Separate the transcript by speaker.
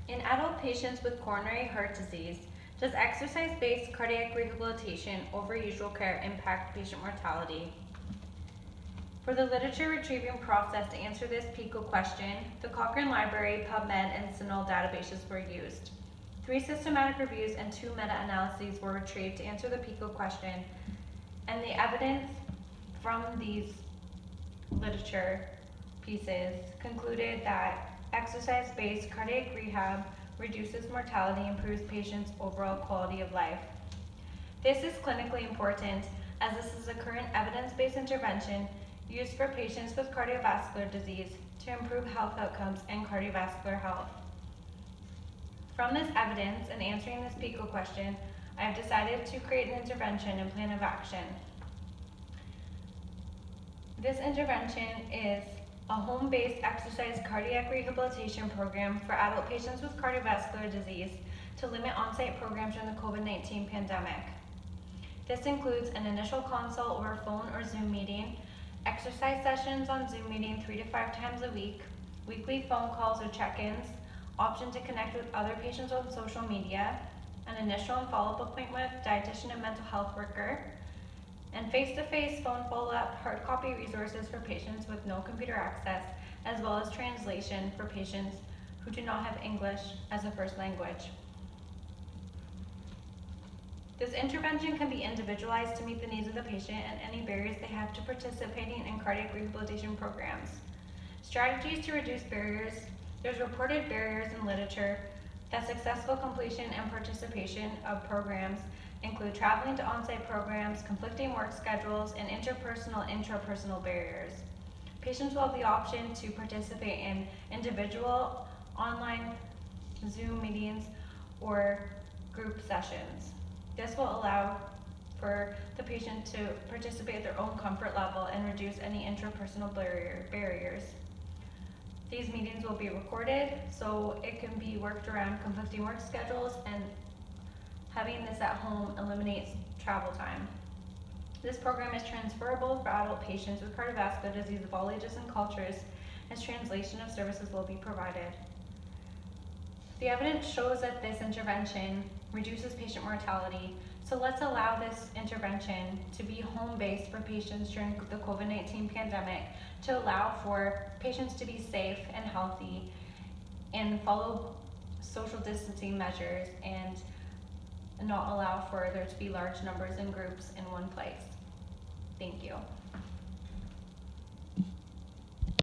Speaker 1: In adult patients with coronary heart disease, does exercise-based cardiac rehabilitation over usual care impact patient mortality? For the literature retrieving process to answer this PICO question, the Cochrane Library, PubMed, and CINAHL databases were used. 3 systematic reviews and 2 meta-analyses were retrieved to answer the PICO question, and the evidence from these literature pieces concluded that exercise-based cardiac rehab reduces mortality, improves patients' overall quality of life. This is clinically important as this is a current evidence-based intervention used for patients with cardiovascular disease to improve health outcomes and cardiovascular health. From this evidence and answering this PICO question, I have decided to create an intervention and plan of action. This intervention is a home-based exercise cardiac rehabilitation program for adult patients with cardiovascular disease to limit on-site programs during the COVID-19 pandemic. This includes an initial consult over phone or Zoom meeting, exercise sessions on Zoom meeting 3 to 5 times a week, weekly phone calls or check-ins, option to connect with other patients on social media, an initial and follow-up appointment with dietitian and mental health worker, and face-to-face phone follow-up, hard copy resources for patients with no computer access, as well as translation for patients who do not have English as a first language. This intervention can be individualized to meet the needs of the patient and any barriers they have to participating in cardiac rehabilitation programs. Strategies to reduce barriers. There's reported barriers in literature that successful completion and participation of programs include traveling to on-site programs, conflicting work schedules, and interpersonal, intrapersonal barriers. Patients will have the option to participate in individual, online, Zoom meetings, or group sessions. This will allow for the patient to participate at their own comfort level and reduce any interpersonal barriers. These meetings will be recorded so it can be worked around conflicting work schedules, and having this at home eliminates travel time. This program is transferable for adult patients with cardiovascular disease of all ages and cultures, as translation of services will be provided. The evidence shows that this intervention reduces patient mortality, so let's allow this intervention to be home-based for patients during the COVID-19 pandemic to allow for patients to be safe and healthy and follow social distancing measures and not allow for there to be large numbers in groups in one place. Thank you.